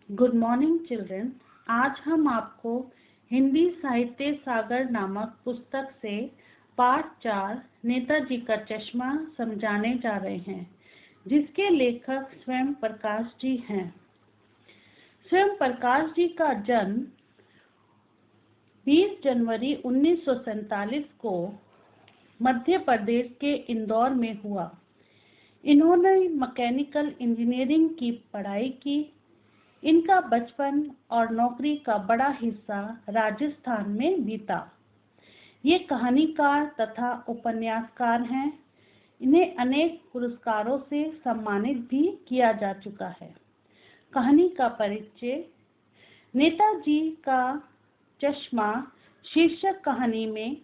Good morning children. आज हम आपको हिंदी साहित्य सागर नामक पुस्तक से पाठ 4 नेताजी का चश्मा समझाने जा रहे हैं, जिसके लेखक स्वयं प्रकाश जी हैं। स्वयं प्रकाश जी का जन्म 20 जनवरी 1947 को मध्य प्रदेश के इंदौर में हुआ। इन्होंने मैकेनिकल इंजीनियरिंग की पढ़ाई की। इनका बचपन और नौकरी का बड़ा हिस्सा राजस्थान में बीता। ये कहानीकार तथा उपन्यासकार हैं। इन्हें अनेक पुरस्कारों से सम्मानित भी किया जा चुका है। कहानी का परिचय। नेताजी का चश्मा शीर्षक कहानी में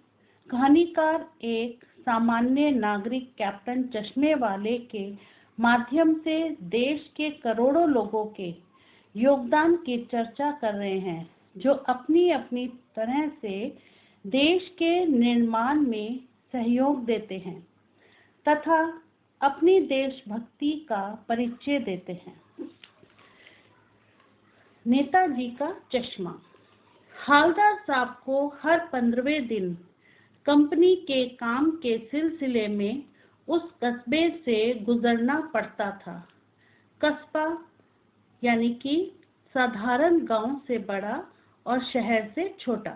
कहानीकार एक सामान्य नागरिक कैप्टन चश्मे वाले के माध्यम से देश के करोड़ों लोगों के योगदान की चर्चा कर रहे हैं, जो अपनी अपनी तरह से देश के निर्माण में सहयोग देते हैं तथा अपनी देशभक्ति का परिचय देते हैं। नेताजी का चश्मा। हालदार साहब को हर 15वें दिन कंपनी के काम के सिलसिले में उस कस्बे से गुजरना पड़ता था। कस्बा यानी कि साधारण गांव से बड़ा और शहर से छोटा।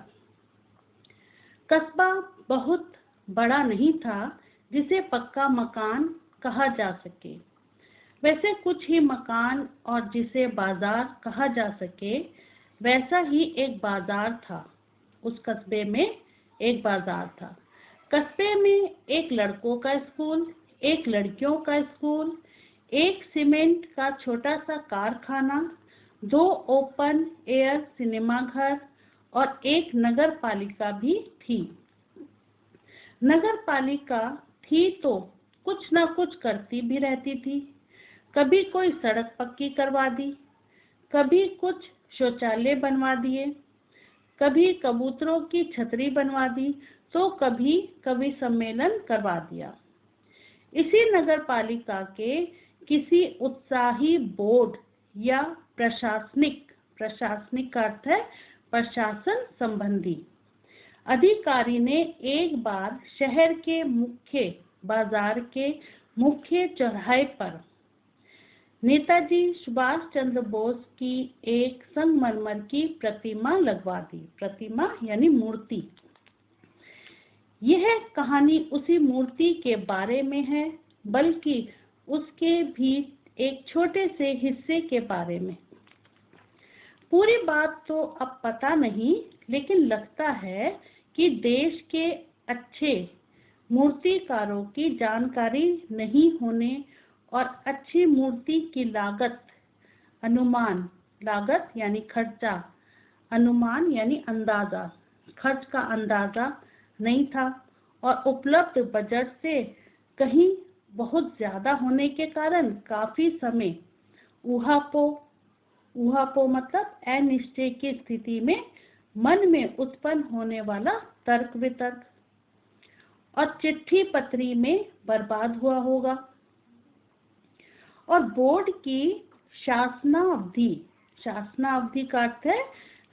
कस्बा बहुत बड़ा नहीं था जिसे पक्का मकान कहा जा सके। वैसे कुछ ही मकान और जिसे बाजार कहा जा सके, वैसा ही एक बाजार था। उस कस्बे में एक बाजार था। कस्बे में एक लड़कों का स्कूल, एक लड़कियों का स्कूल, एक सीमेंट का छोटा सा कारखाना, 2 ओपन एयर सिनेमा घर और एक नगर पालिका भी थी। नगर पालिका थी तो कुछ न कुछ करती भी रहती थी। कभी कोई सड़क पक्की करवा दी, कभी कुछ शौचालय बनवा दिए, कभी कबूतरों की छतरी बनवा दी, तो कभी कवि सम्मेलन करवा दिया। इसी नगर पालिका के किसी उत्साही बोर्ड या प्रशासनिक का अर्थ है प्रशासन संबंधी अधिकारी ने एक बार शहर के मुख्य बाजार के मुख्य चौराहे पर नेताजी सुभाष चंद्र बोस की एक संगमरमर की प्रतिमा लगवा दी। प्रतिमा यानी मूर्ति। यह कहानी उसी मूर्ति के बारे में है, बल्कि उसके भी एक छोटे से हिस्से के बारे में। पूरी बात तो अब पता नहीं, लेकिन लगता है कि देश के अच्छे मूर्तिकारों की जानकारी नहीं होने और अच्छी मूर्ति की लागत यानी खर्चा, अनुमान यानी अंदाजा, खर्च का अंदाजा नहीं था और उपलब्ध बजट से कहीं बहुत ज्यादा होने के कारण काफी समय ऊहापोह मतलब अनिश्चय की स्थिति में मन में उत्पन्न होने वाला तर्क वितर्क और चिट्ठी पत्री में बर्बाद हुआ होगा। और बोर्ड की शासनावधि का अर्थ है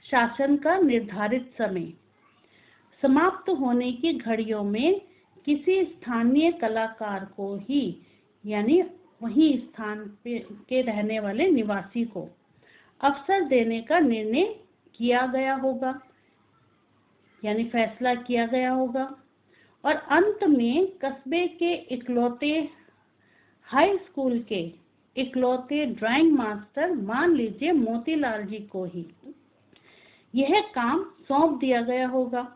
शासन का निर्धारित समय समाप्त होने की घड़ियों में किसी स्थानीय कलाकार को ही, यानी वही स्थान के रहने वाले निवासी को अवसर देने का निर्णय किया गया होगा, यानी फैसला किया गया होगा। और अंत में कस्बे के इकलौते हाई स्कूल के इकलौते ड्राइंग मास्टर, मान लीजिए मोतीलाल जी को ही यह काम सौंप दिया गया होगा,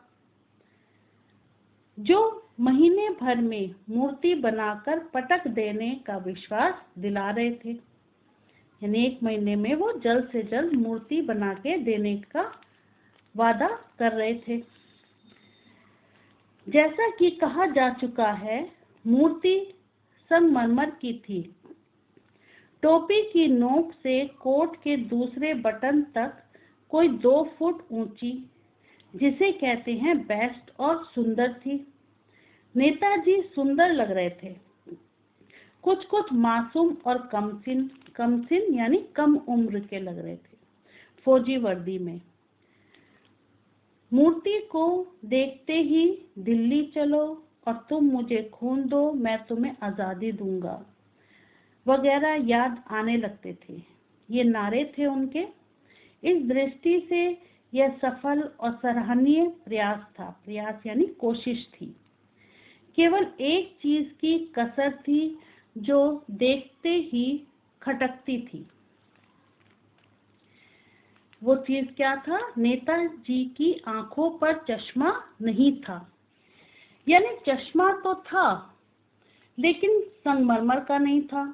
जो महीने भर में मूर्ति बनाकर पटक देने का विश्वास दिला रहे थे। यानी 1 महीने में वो जल्द से जल्द मूर्ति बना के देने का वादा कर रहे थे। जैसा कि कहा जा चुका है, मूर्ति संगमरमर की थी। टोपी की नोक से कोट के दूसरे बटन तक कोई 2 फुट ऊंची, जिसे कहते हैं बेस्ट, और सुंदर थी। नेताजी सुंदर लग रहे थे। कुछ मासूम और कमसिन यानी कम उम्र के लग रहे थे। फौजी वर्दी में। मूर्ति को देखते ही दिल्ली चलो और तुम मुझे खून दो, मैं तुम्हें आज़ादी दूंगा वगैरह याद आने लगते थे। ये नारे थे उनके। इस दृष्टि से यह सफल और सराहनीय प्रयास था। प्रयास यानी कोशिश थी। केवल एक चीज की कसर थी जो देखते ही खटकती थी। वो चीज क्या था? नेताजी की आंखों पर चश्मा नहीं था। यानी चश्मा तो था लेकिन संगमरमर का नहीं था।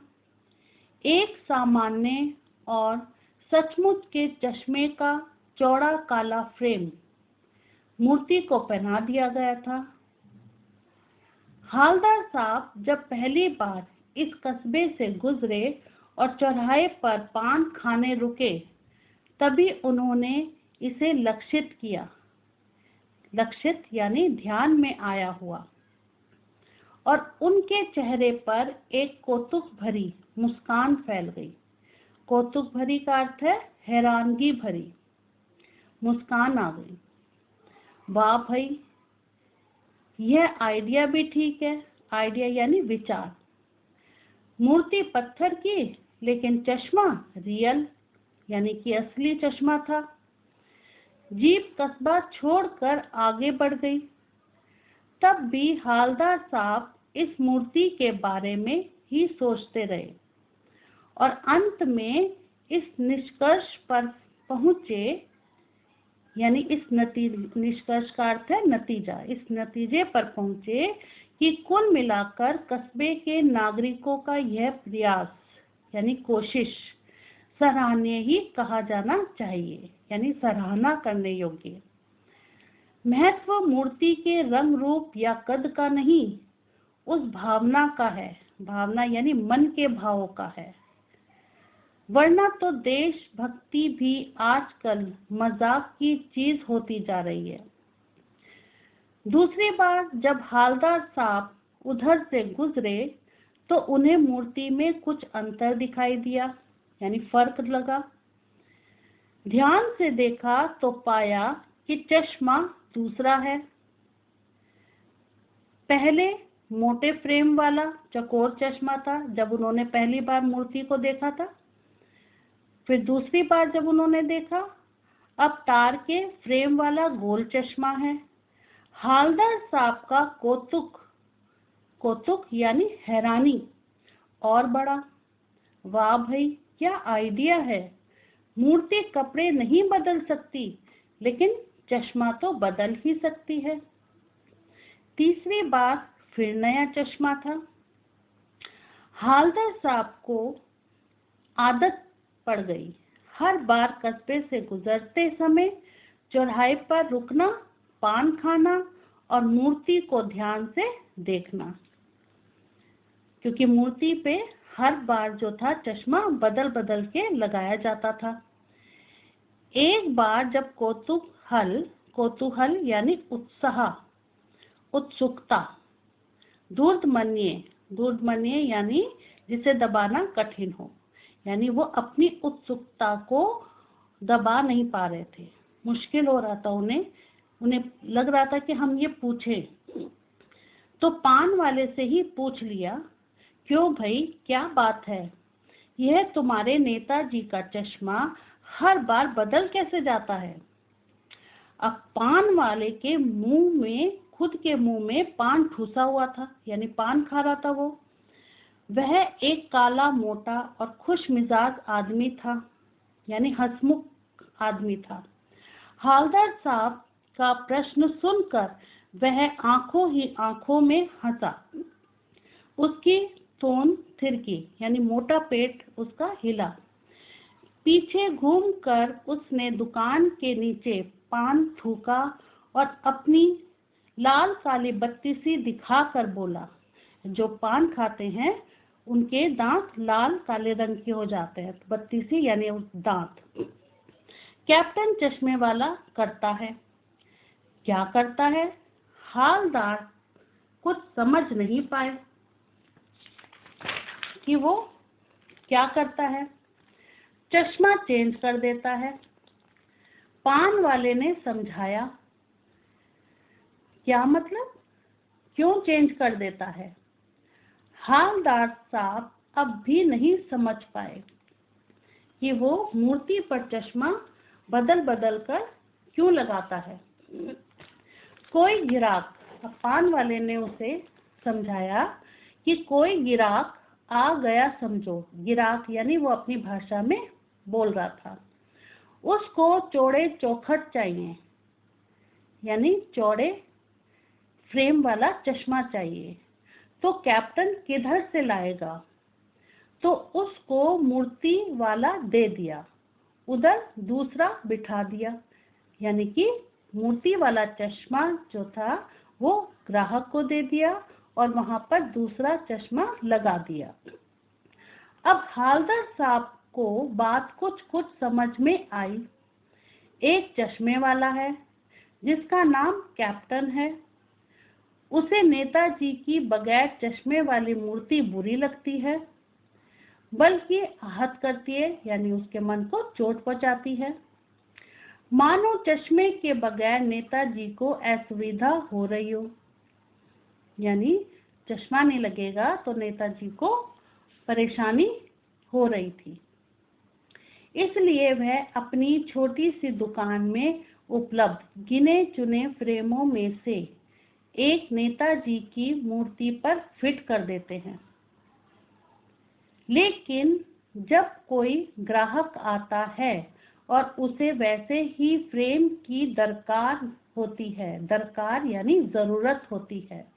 एक सामान्य और सचमुच के चश्मे का चौड़ा काला फ्रेम मूर्ति को पहना दिया गया था। हालदार साहब जब पहली बार इस कस्बे से गुजरे और चौराहे पर पान खाने रुके, तभी उन्होंने इसे लक्षित किया। लक्षित यानी ध्यान में आया हुआ। और उनके चेहरे पर एक कौतुक भरी मुस्कान फैल गई। कौतुक भरी का अर्थ है हैरानगी भरी मुस्कान आ गई। वाह भाई, यह आइडिया भी ठीक है। आइडिया यानी विचार। मूर्ति पत्थर की लेकिन चश्मा रियल यानी कि असली चश्मा था। जीप कस्बा छोड़कर आगे बढ़ गई। तब भी हालदार साहब इस मूर्ति के बारे में ही सोचते रहे और अंत में इस निष्कर्ष पर पहुंचे, यानी इस निष्कर्ष का अर्थ है नतीजा। इस नतीजे पर पहुंचे कि कुल मिलाकर कस्बे के नागरिकों का यह प्रयास यानी कोशिश सराहनीय ही कहा जाना चाहिए, यानी सराहना करने योग्य। महत्व मूर्ति के रंग रूप या कद का नहीं, उस भावना का है। भावना यानी मन के भावों का है। वरना तो देशभक्ति भी आजकल मजाक की चीज होती जा रही है। दूसरी बार जब हालदार साहब उधर से गुजरे तो उन्हें मूर्ति में कुछ अंतर दिखाई दिया, यानी फर्क लगा। ध्यान से देखा तो पाया कि चश्मा दूसरा है। पहले मोटे फ्रेम वाला चौकोर चश्मा था जब उन्होंने पहली बार मूर्ति को देखा था। फिर दूसरी बार जब उन्होंने देखा, अब तार के फ्रेम वाला गोल चश्मा है। हालदार साहब का कौतुक यानी हैरानी और बड़ा। वाह भाई, क्या आइडिया है। मूर्ति कपड़े नहीं बदल सकती लेकिन चश्मा तो बदल ही सकती है। तीसरी बार फिर नया चश्मा था। हालदार साहब को आदत पड़ गई हर बार कस्बे से गुजरते समय चौराहे पर रुकना, पान खाना और मूर्ति को ध्यान से देखना, क्योंकि मूर्ति पे हर बार जो था चश्मा बदल बदल के लगाया जाता था। एक बार जब कौतूहल यानी उत्साह, उत्सुकता, दूरदमनीय यानी जिसे दबाना कठिन हो, यानी वो अपनी उत्सुकता को दबा नहीं पा रहे थे। मुश्किल हो रहा था उन्हें लग रहा था कि हम ये पूछें, तो पान वाले से ही पूछ लिया, क्यों भाई, क्या बात है, यह तुम्हारे नेताजी का चश्मा हर बार बदल कैसे जाता है? अब पान वाले के मुंह में, खुद के मुंह में पान ठूसा हुआ था, यानी पान खा रहा था वो। वह एक काला, मोटा और खुश मिजाज आदमी था, यानी हंसमुख आदमी था। हालदार साहब का प्रश्न सुनकर वह आंखों ही आंखों में हंसा। उसकी तोन थिरकी, यानी मोटा पेट उसका हिला। पीछे घूमकर उसने दुकान के नीचे पान थूका और अपनी लाल काली बत्ती सी दिखाकर बोला, जो पान खाते हैं उनके दांत लाल काले रंग के हो जाते हैं। बत्ती सी यानी दांत। कैप्टन चश्मे वाला करता है। क्या करता है? हालदार कुछ समझ नहीं पाए कि वो क्या करता है। चश्मा चेंज कर देता है। पान वाले ने समझाया। क्या मतलब? क्यों चेंज कर देता है? हालदार साहब अब भी नहीं समझ पाए कि वो मूर्ति पर चश्मा बदल बदल कर क्यों लगाता है। कोई गिराक, पान वाले ने उसे समझाया कि कोई गिराक आ गया समझो। गिराक यानी वो अपनी भाषा में बोल रहा था। उसको चौड़े चौखट चाहिए, यानी चौड़े फ्रेम वाला चश्मा चाहिए। तो कैप्टन किधर से लाएगा? तो उसको मूर्ति वाला दे दिया, उधर दूसरा बिठा दिया। यानी कि मूर्ति वाला चश्मा जो था वो ग्राहक को दे दिया और वहां पर दूसरा चश्मा लगा दिया। अब हालदार साहब को बात कुछ समझ में आई। एक चश्मे वाला है जिसका नाम कैप्टन है। उसे नेताजी की बगैर चश्मे वाली मूर्ति बुरी लगती है, बल्कि आहत करती है, यानी उसके मन को चोट पहुंचाती है। मानो चश्मे के बगैर नेताजी को असुविधा हो रही हो, यानी चश्मा नहीं लगेगा तो नेताजी को परेशानी हो रही थी। इसलिए वह अपनी छोटी सी दुकान में उपलब्ध गिने चुने फ्रेमों में से एक नेताजी की मूर्ति पर फिट कर देते हैं। लेकिन जब कोई ग्राहक आता है और उसे वैसे ही फ्रेम की दरकार होती है, दरकार यानी जरूरत होती है,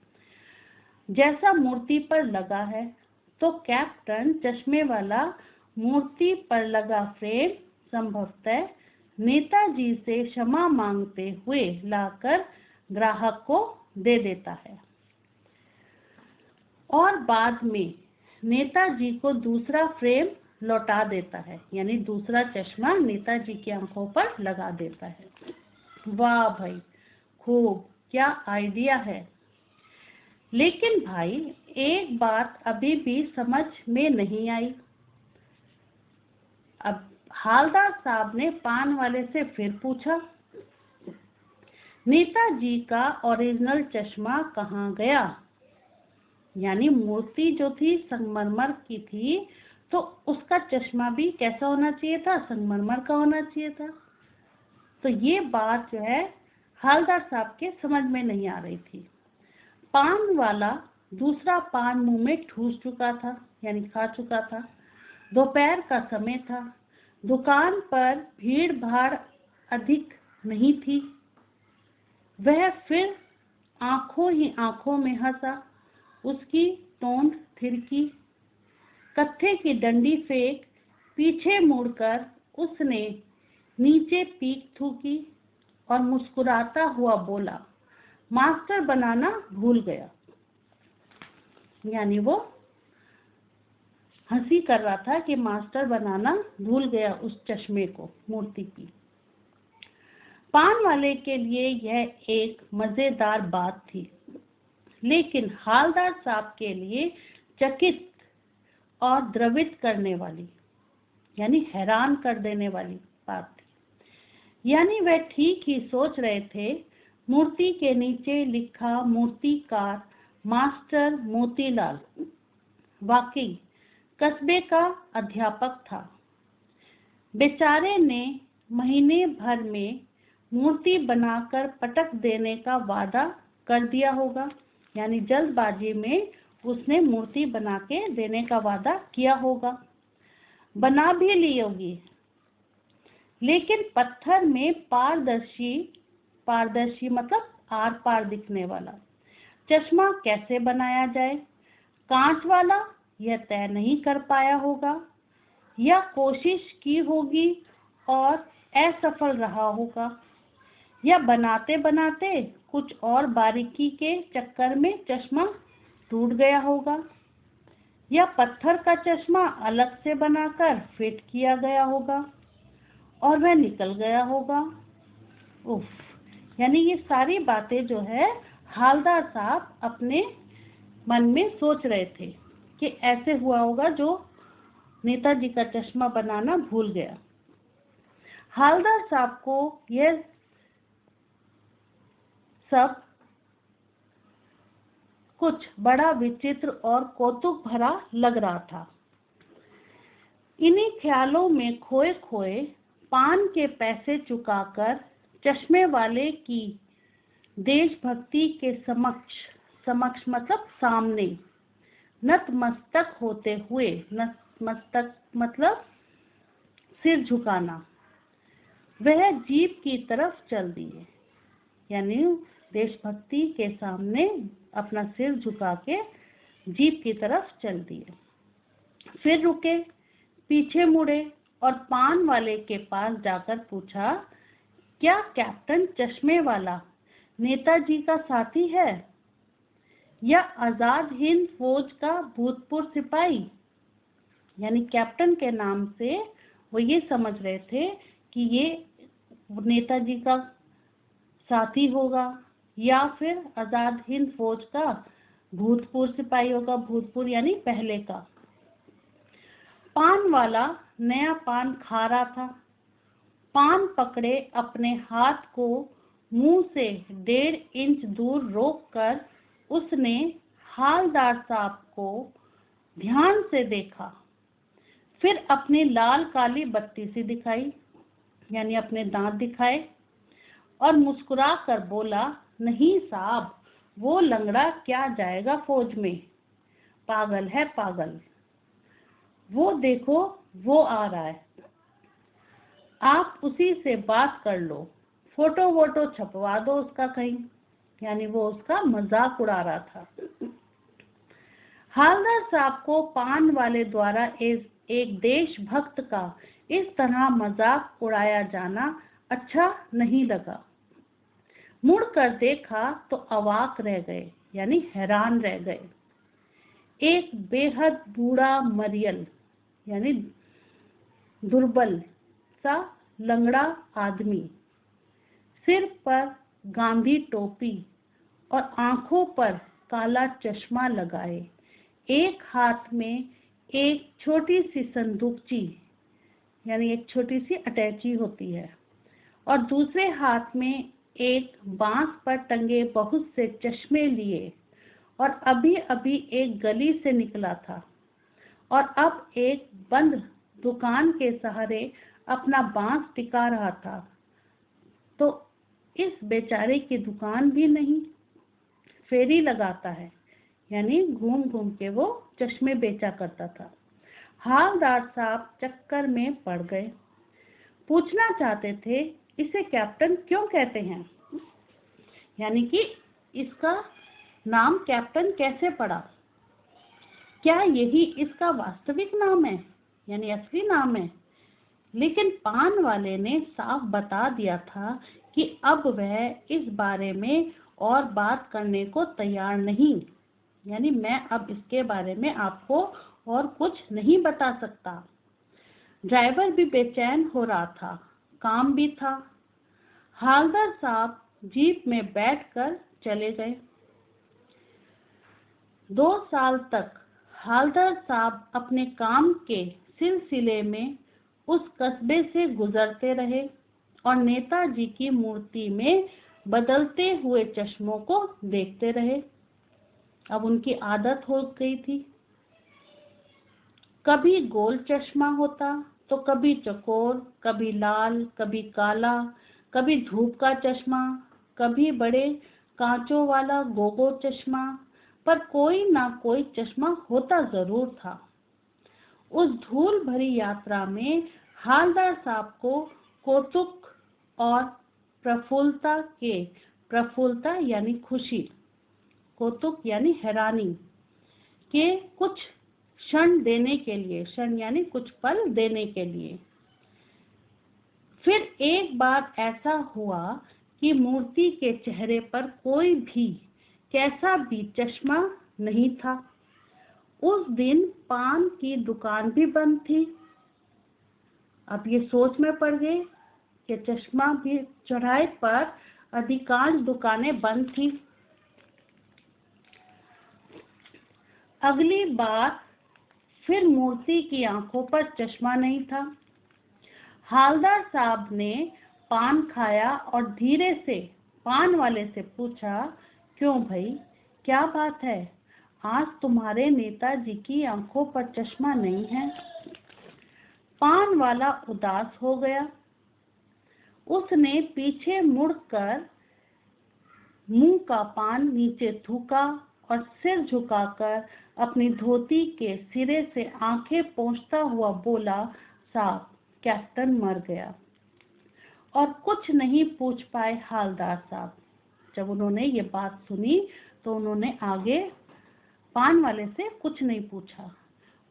जैसा मूर्ति पर लगा है, तो कैप्टन चश्मे वाला मूर्ति पर लगा फ्रेम संभवतः नेताजी से क्षमा मांगते हुए लाकर ग्राहक को दे देता है और बाद में नेताजी को दूसरा फ्रेम लौटा देता है, यानी दूसरा चश्मा नेताजी की आंखों पर लगा देता है। वाह भाई, खूब, क्या आइडिया है। लेकिन भाई एक बात अभी भी समझ में नहीं आई। अब हालदार साहब ने पान वाले से फिर पूछा, नेताजी का ओरिजिनल चश्मा कहाँ गया? यानी मूर्ति जो थी संगमरमर की थी, तो उसका चश्मा भी कैसा होना चाहिए था? संगमरमर का होना चाहिए था। तो ये बात जो है हालदार साहब के समझ में नहीं आ रही थी। पान वाला दूसरा पान मुंह में ठूस चुका था, यानी खा चुका था। दोपहर का समय था, दुकान पर भीड़ भाड़ अधिक नहीं थी। वह फिर आंखों ही आंखों में हंसा। उसकी तोंद थिरकी, कत्थे की डंडी फेंक पीछे मुड़कर उसने नीचे पीक थूकी और मुस्कुराता हुआ बोला, मास्टर बनाना भूल गया। यानी वो हंसी कर रहा था कि मास्टर बनाना भूल गया उस चश्मे को, मूर्ति की। पान वाले के लिए यह एक मजेदार बात थी, लेकिन हालदार साहब के लिए चकित और द्रवित करने वाली, यानी हैरान कर देने वाली बात थी। यानी वह ठीक ही सोच रहे थे। मूर्ति के नीचे लिखा मूर्तिकार मास्टर मोतीलाल वाकई कस्बे का अध्यापक था। बेचारे ने महीने भर में मूर्ति बनाकर पटक देने का वादा कर दिया होगा, यानी जल्दबाजी में उसने मूर्ति बना के देने का वादा किया होगा, बना भी ली होगी। लेकिन पत्थर में पारदर्शी मतलब आर पार दिखने वाला चश्मा कैसे बनाया जाए? कांच वाला यह तय नहीं कर पाया होगा, या कोशिश की होगी और असफल रहा होगा, या बनाते बनाते कुछ और बारीकी के चक्कर में चश्मा टूट गया होगा, या पत्थर का चश्मा अलग से बनाकर फिट किया गया होगा और वह निकल गया होगा। उफ, यानी ये सारी बातें जो है हालदार साहब अपने मन में सोच रहे थे कि ऐसे हुआ होगा जो नेताजी का चश्मा बनाना भूल गया। हालदार साहब को यह सब कुछ बड़ा विचित्र और कौतुक भरा लग रहा था। इन्हीं ख्यालों में खोए खोए पान के पैसे चुकाकर चश्मे वाले की देशभक्ति के समक्ष मतलब सामने नतमस्तक होते हुए, नतमस्तक मतलब सिर झुकाना, वह जीप की तरफ चल दिए। यानी देशभक्ति के सामने अपना सिर झुका के जीप की तरफ चल दिए। फिर रुके, पीछे मुड़े और पान वाले के पास जाकर पूछा, क्या कैप्टन चश्मे वाला नेताजी का साथी है या आजाद हिंद फौज का भूतपूर्व सिपाही? यानी कैप्टन के नाम से वो ये समझ रहे थे कि ये नेताजी का साथी होगा या फिर आजाद हिंद फौज का भूतपूर्व सिपाही होगा। भूतपूर्व यानी पहले का। पान वाला नया पान खा रहा था। पान पकड़े अपने हाथ को मुंह से 1.5 इंच दूर रोककर उसने हालदार साहब को ध्यान से देखा। फिर अपनी लाल काली बत्ती सी दिखाई, यानी अपने दांत दिखाए और मुस्कुरा कर बोला, नहीं साहब, वो लंगड़ा क्या जाएगा फौज में, पागल है पागल। वो देखो वो आ रहा है, आप उसी से बात कर लो, फोटो वोटो छपवा दो उसका कहीं। यानी वो उसका मजाक उड़ा रहा था। हालदार साहब को पान वाले द्वारा एक देशभक्त का इस तरह मजाक उड़ाया जाना अच्छा नहीं लगा। मुड़कर देखा तो अवाक रह गए, यानी हैरान रह गए। एक बेहद बूढ़ा मरियल यानी दुर्बल सा लंगड़ा आदमी, सिर पर गांधी टोपी और आंखों पर काला चश्मा लगाए, एक हाथ में एक छोटी सी संदूकची यानी एक छोटी सी अटैची होती है और दूसरे हाथ में एक बांस पर टंगे बहुत से चश्मे लिए और अभी अभी एक गली से निकला था और अब एक बंद दुकान के सहारे अपना बांस टिका रहा था। तो इस बेचारे की दुकान भी नहीं, फेरी लगाता है, यानी घूम घूम के वो चश्मे बेचा करता था। हालदार साहब चक्कर में पड़ गए। पूछना चाहते थे, इसे कैप्टन क्यों कहते हैं, यानी कि इसका नाम कैप्टन कैसे पड़ा, क्या यही इसका वास्तविक नाम है, यानी असली नाम है। लेकिन पान वाले ने साफ बता दिया था कि अब वह इस बारे में और बात करने को तैयार नहीं, यानी मैं अब इसके बारे में आपको और कुछ नहीं बता सकता। ड्राइवर भी बेचैन हो रहा था, काम भी था। हालदार साहब जीप में बैठकर चले गए। 2 साल तक हालदार साहब अपने काम के सिलसिले में उस कस्बे से गुजरते रहे और नेताजी की मूर्ति में बदलते हुए चश्मों को देखते रहे। अब उनकी आदत हो गई थी, कभी गोल चश्मा होता तो कभी चौकोर, कभी लाल, कभी काला, कभी धूप का चश्मा, कभी बड़े कांचों वाला गोगो चश्मा, पर कोई ना कोई चश्मा होता जरूर था। उस धूल भरी यात्रा में हालदार साहब को कौतुक और प्रफुल्लता यानी खुशी, कौतुक यानी हैरानी के कुछ क्षण देने के लिए, क्षण यानी कुछ पल देने के लिए। फिर एक बार ऐसा हुआ कि मूर्ति के चेहरे पर कोई भी कैसा भी चश्मा नहीं था। उस दिन पान की दुकान भी बंद थी। अब ये सोच में पड़ गए कि चश्मा भी चौराहे पर अधिकांश दुकानें बंद थी। अगली बार फिर मूर्ति की आंखों पर चश्मा नहीं था। हालदार साहब ने पान खाया और धीरे से पान वाले से पूछा, क्यों भाई, क्या बात है? आज तुम्हारे नेताजी की आंखों पर चश्मा नहीं है। पान वाला उदास हो गया। उसने पीछे मुड़कर मुंह का पान नीचे थूका और सिर झुकाकर अपनी धोती के सिरे से आंखें पोंछता हुआ बोला, साहब, कैप्टन मर गया। और कुछ नहीं पूछ पाए हालदार साहब। जब उन्होंने ये बात सुनी तो उन्होंने आगे पान वाले से कुछ नहीं पूछा।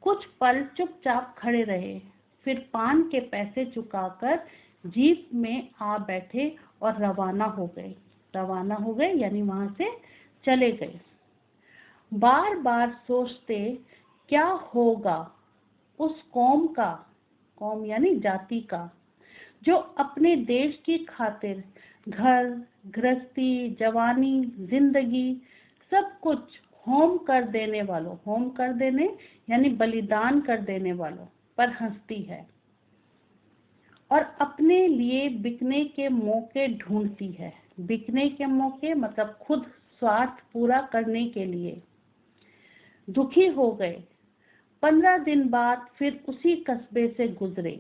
कुछ पल चुपचाप खड़े रहे, फिर पान के पैसे चुकाकर जीप में आ बैठे और रवाना हो गए यानी वहां से चले गए। बार बार सोचते क्या होगा उस कौम यानी जाति का, जो अपने देश की खातिर घर गृहस्थी, जवानी, जिंदगी सब कुछ होम कर देने यानी बलिदान कर देने वालों पर हंसती है और अपने लिए बिकने के मौके ढूंढती है। बिकने के मौके मतलब खुद स्वार्थ पूरा करने के लिए। दुखी हो गए। 15 दिन बाद फिर उसी कस्बे से गुजरे।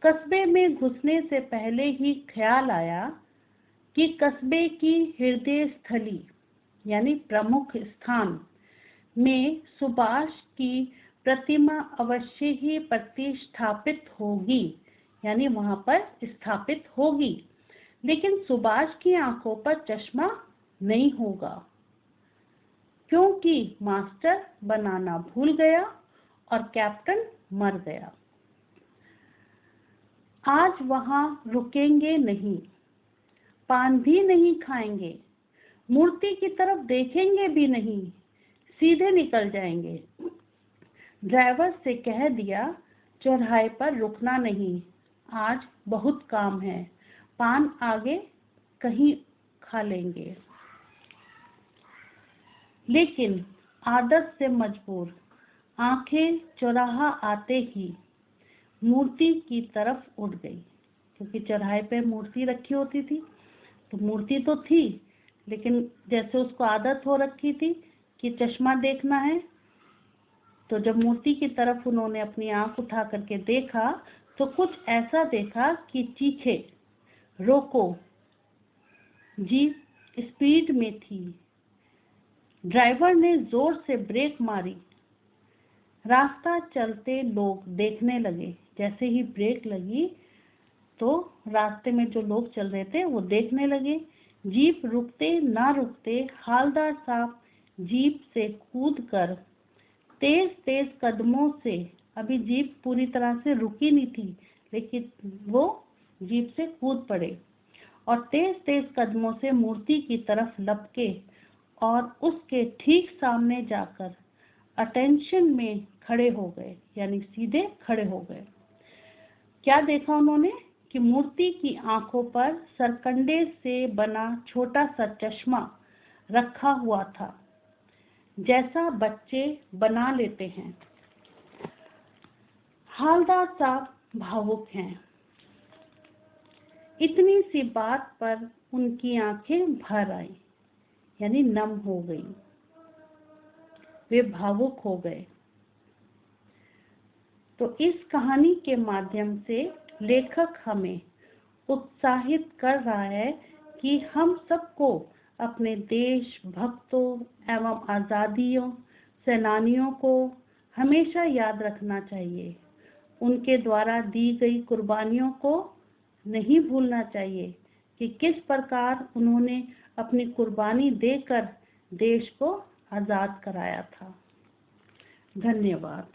कस्बे में घुसने से पहले ही ख्याल आया कि कस्बे की हृदय स्थली यानी प्रमुख स्थान में सुभाष की प्रतिमा अवश्य ही प्रतिष्ठापित होगी यानी वहां पर स्थापित होगी, लेकिन सुभाष की आंखों पर चश्मा नहीं होगा, क्योंकि मास्टर बनाना भूल गया और कैप्टन मर गया। आज वहां रुकेंगे नहीं, पान भी नहीं खाएंगे, मूर्ति की तरफ देखेंगे भी नहीं, सीधे निकल जाएंगे। ड्राइवर से कह दिया, चौराहे पर रुकना नहीं, आज बहुत काम है, पान आगे कहीं खा लेंगे। लेकिन आदत से मजबूर आंखें चौराहा आते ही मूर्ति की तरफ उठ गई, क्योंकि चौराहे पे मूर्ति रखी होती थी। तो मूर्ति तो थी, लेकिन जैसे उसको आदत हो रखी थी कि चश्मा देखना है, तो जब मूर्ति की तरफ उन्होंने अपनी आंख उठा करके देखा तो कुछ ऐसा देखा कि चीखे, रोको, जीप स्पीड में थी। ड्राइवर ने जोर से ब्रेक मारी। रास्ता चलते लोग देखने लगे। जैसे ही ब्रेक लगी तो रास्ते में जो लोग चल रहे थे वो देखने लगे। जीप रुकते ना रुकते हालदार साहब जीप से कूदकर तेज तेज कदमों से, अभी जीप पूरी तरह से रुकी नहीं थी, लेकिन वो जीप से कूद पड़े और तेज तेज कदमों से मूर्ति की तरफ लपके और उसके ठीक सामने जाकर अटेंशन में खड़े हो गए यानी सीधे खड़े हो गए। क्या देखा उन्होंने कि मूर्ति की आंखों पर सरकंडे से बना छोटा सा चश्मा रखा हुआ था, जैसा बच्चे बना लेते हैं। हालदार साहब भावुक हैं। इतनी सी बात पर उनकी आंखें भर आई यानी नम हो गई, वे भावुक हो गए। तो इस कहानी के माध्यम से लेखक हमें उत्साहित कर रहा है कि हम सबको अपने देश भक्तों एवं आजादियों सेनानियों को हमेशा याद रखना चाहिए। उनके द्वारा दी गई कुर्बानियों को नहीं भूलना चाहिए कि किस प्रकार उन्होंने अपनी कुर्बानी देकर देश को आजाद कराया था। धन्यवाद।